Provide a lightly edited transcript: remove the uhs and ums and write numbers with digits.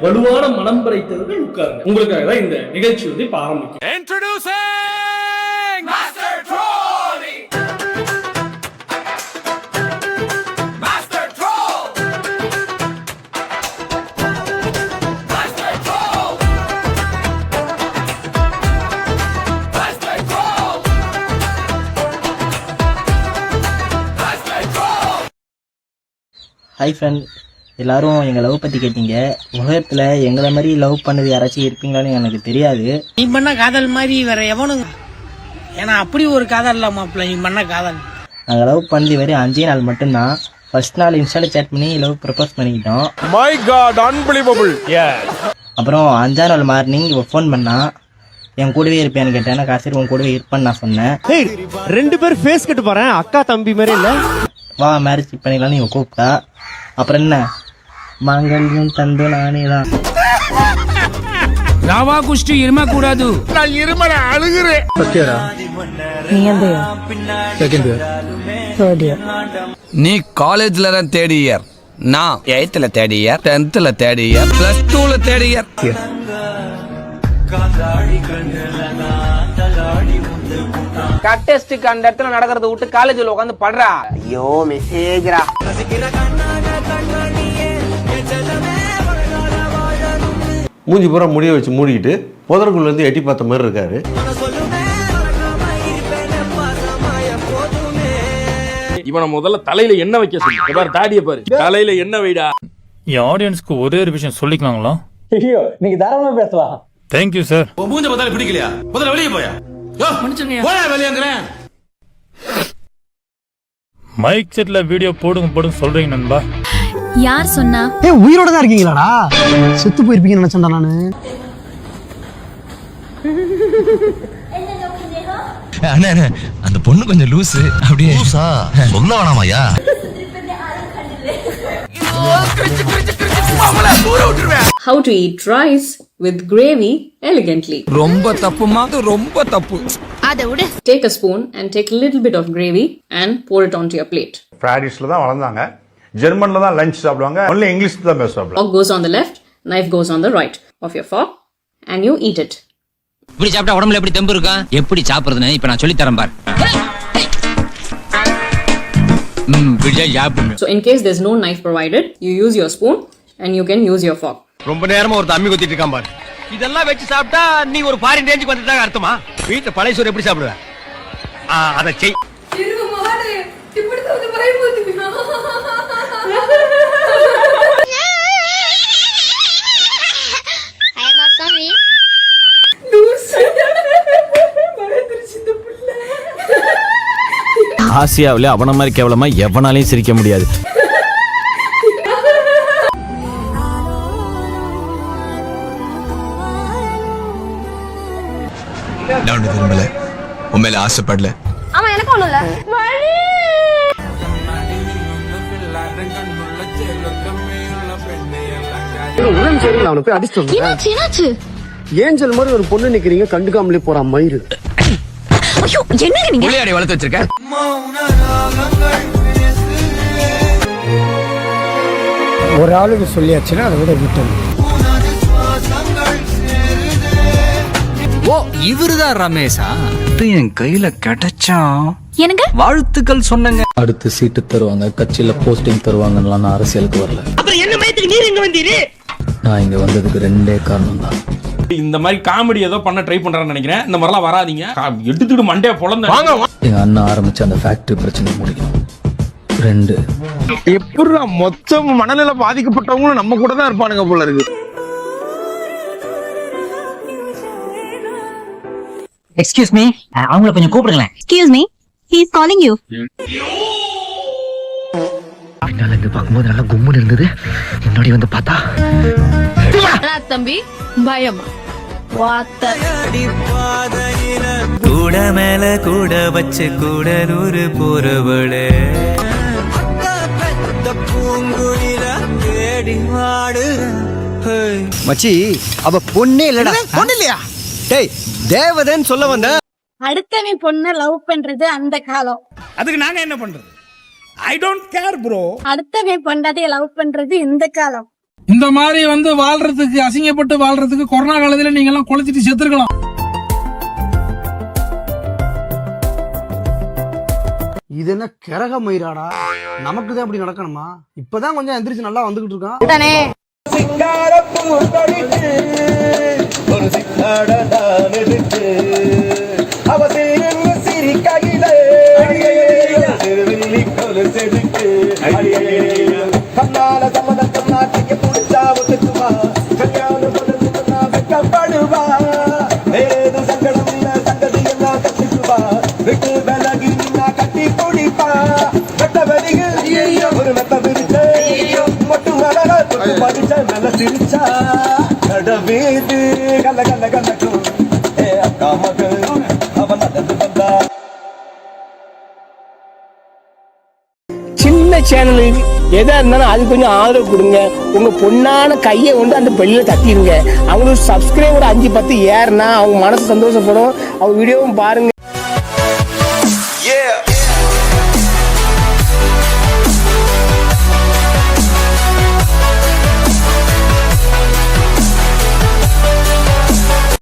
வலுவான மனம் படைத்தவர்கள் உட்காருங்க. உங்களுக்காக தான் இந்த நிகழ்ச்சி வந்து இப்ப ஆரம்பிக்கும். ஹாய் ஃப்ரெண்ட், எல்லாரும் எங்கள் லவ் பற்றி கேட்டீங்க. உலகத்தில் எங்களை மாதிரி லவ் பண்ணது யாராச்சும் இருப்பீங்களான்னு எனக்கு தெரியாது. நீ பண்ண காதல் மாதிரி வேற எவனும், ஏன்னா அப்படி ஒரு காதல் இல்லாம நீ பண்ண காதல். நாங்கள் லவ் பண்ணது வெறும் 5 நாள் மட்டும்தான். ஃபர்ஸ்ட் நாள் இன்ஸ்டால சேட் பண்ணி லவ் ப்ரப்போஸ் பண்ணிக்கிட்டோம். My god, unbelievable. அப்புறம் 5ஆம் நாள் மார்னிங் ஃபோன் பண்ணா, என் கூடவே இருப்பேன்னு கேட்டேன். காசு உன் கூடவே இருப்பேன்னு நான் சொன்னேன். 2 பேர் ஃபேஸ் கட்டு பாறேன், அக்கா தம்பி மாதிரி இல்ல. வா மேரேஜ் பண்ணிக்கலாம்னு இவன் கூப்பிட்டா. அப்புறம் என்ன, மாங்கல்யம் தந்து நானே தான். ராவா குஷ்டி இரும கூடாது. நான் இருமற அழுகுறேன். நீ காலேஜ்ல தான் தேர்ட் இயர், நான் 8th third year, 10th third year, +2 third year. கட்டெஸ்டுக்கு அந்த இடத்துல நடக்கிறத விட்டு காலேஜ்ல உட்காந்து படுறா. ஐயோ மெசேஜ்ரா. மூஞ்சி பூரா முடிய வச்சு மூடிக்கிட்டு புதருக்குள்ள இருந்து எட்டி பார்த்த மாதிரி இருக்காரு. இவனை முதல்ல தலையில என்ன வைக்க சொல்லி பாரு, தாடிய பாரு, தலையில என்ன வைடா. என் ஆடியன்ஸ்க்கு ஒரே ஒரு விஷயம் சொல்லிக்கலாங்களா? ஐயோ நீங்க தாராளமா பேசலாம். Thank you sir. மூஞ்ச பார்த்தாலே பிடிக்கலையா? முதல்ல வெளியே போயா. போயா வெளியேங்கறேன். மைக் செட்ல வீடியோ போடுங்க சொல்றீங்க நண்பா. யார் சொன்னா? உயிரோட தான் இருக்கீங்களாடா? செத்து போயிருப்பீங்கன்னு நினைச்சேன்டா நானு. அண்ணே அந்த பொண்ணு கொஞ்சம் லூசு. அப்படியே லூசா சொல்ல வேணாமாயா? How to eat rice with gravy elegantly. ரொம்ப தப்புமா, ரொம்ப தப்பு. அத விட. Take a spoon and take a little bit of gravy and pour it onto your plate. பாரிஸ்ல தான் வளர்ந்தாங்க, ஜெர்மன்ல தான் லஞ்ச் சாப்பிடுவாங்க, ஒன்லி இங்கிலீஷ் தான் பேசுவாங்க. Fork goes on the left, knife goes on the right of your fork and you eat it. இப்படி சாப்பிட்டா உடம்புல எப்படி தெம்பு இருக்கா? எப்படி சாப்பிடுறதுன்னு இப்ப நான் சொல்லி தரேன் பார். So in case there's no knife provided, you use your spoon and you can use your fork. ரொம்ப நேரமா ஒரு தம்மி கொத்திட்டு இருக்கான் பாரு. இதெல்லாம் வெச்சு சாப்பிட்டா நீ ஒரு ஃபாரின் ரேஞ்சுக்கு வந்துட்டா அர்த்தமா? வீட்ல பழைய சோறு எப்படி சாப்பிடுவ? அத செய். திருமாடே இப்படி வந்து பயமுறுத்துவீங்க. ஐ அம் சாமி. ஆசியாவில அவன மாதிரி கேவலமா எவனாலையும் சிரிக்க முடியாது. நான் விரும்பல, உன் மேல ஆசைப்படல. ஆமா எனக்கு ஒண்ணும் இல்ல. உடம்பு சரியில்லை, அவனை போய் அடிச்சு. என்னாச்சு? ஏஞ்சல் மாதிரி ஒரு பொண்ணு நிக்கிறீங்க, கண்டுக்காமலே போறான் மயிறு. ஐயோ என்னங்க நீங்க? புள்ளையாடி வளர்த்து வச்சிருக்க. ஒரு ஆளுக்கு சொல்லியாச்சுன்னா அதை விட விட்டு. ஓ இவருதான் ரமேஷா? என் கையில கிடைச்சா எனக்கு வாழ்த்துக்கள் சொன்னங்க. அடுத்து சீட்டு தருவாங்க, கட்சியில போஸ்டிங் தருவாங்கன்னு நான் அரசியலுக்கு வரல. அப்புறம் என்ன மயத்துக்கு நீர் இங்க வந்தீரு? நான் இங்க வந்ததுக்கு 2 காரணம் தான். இந்த மாதிரி காமெடி ஏதோ பண்ண ட்ரை பண்றான்னு நினைக்கிறேன். இந்த மாதிரிலாம் வராதீங்க, எடுத்துட்டு மண்டைய பொளந்த. எங்க அண்ணா ஆரம்பிச்ச அந்த ஃபேக்டரி பிரச்சனை முடிக்கணும். 2 எப்படிடா மொத்தம் மனநிலை பாதிக்கப்பட்டவங்களும் நம்ம கூட தான் இருப்பானுங்க போல இருக்கு. எக்ஸ்கியூஸ் மீ, அவங்கள கொஞ்சம் கூப்பிடுங்களேன். Excuse me, he is calling you. பின்னால இருந்து பாக்கும்போது நல்லா கும்முன்னு இருந்தது, முன்னாடி வந்து பார்த்தா தம்பி பயமா கூட மேல கூட வச்சு கூட நூறு போறவளே மச்சி அவ பொண்ணே இல்லடா. பொண்ணு இல்லையா? டேய் தேவதன் சொல்ல வந்த. அடுத்தவன் பொண்ண லவ் பண்றது அந்த காலம். அதுக்கு நாங்க என்ன பண்றது? I don't care bro. அடுத்தவன் பொண்டாட்டிய லவ் பண்றது இந்த காலம். இந்த மாதிரி வந்து வாழ்றதுக்கு, அசிங்கப்பட்டு வாழ்றதுக்கு கொரோனா காலத்துல நீங்க எல்லாம் குளிச்சிட்டு செத்துருக்கலாம். இது என்ன கிரக மயிராடா, நமக்கு தான் அப்படி நடக்கணுமா? இப்பதான் கொஞ்சம் எந்திரிச்சு நல்லா வந்துகிட்டு இருக்கான். ஒரு சித்தாட நான் எடுத்து அவசியம் சிரிக்கையிலே திருவில்லி கொலு செதுக்கு கண்ணால சம்மதம் நாட்டிக்கு புடிச்சா ஒத்துக்குவா, கல்யாணம் பண்ணா வெக்கப்படுவா, ஏது சங்கடம் இல்ல சங்கதி எல்லாம் கத்துக்குவா, விட்டு விலகி நின்னா கட்டி குடிப்பா, வெட்ட வெறிகு ஒரு மெத்த விரிச்சு மட்டும் வளர தொட்டு படிச்ச நல்ல சிரிச்சா கடவேது கல்ல கல்ல கல்லக்கும் ஏ அக்கா மகள் அவன் நடந்து வந்தா. சின்ன சேனல் எதா இருந்தாலும் அது கொஞ்சம் ஆதரவு கொடுங்க. உங்க பொண்ணான கையை வந்து அந்த பெல்லில தட்டிடுங்க. அவங்களுக்கு சப்ஸ்கிரைபர் 5-10 ஏறுனா அவங்க மனசு சந்தோஷப்படும். அவங்க வீடியோவும் பாருங்க.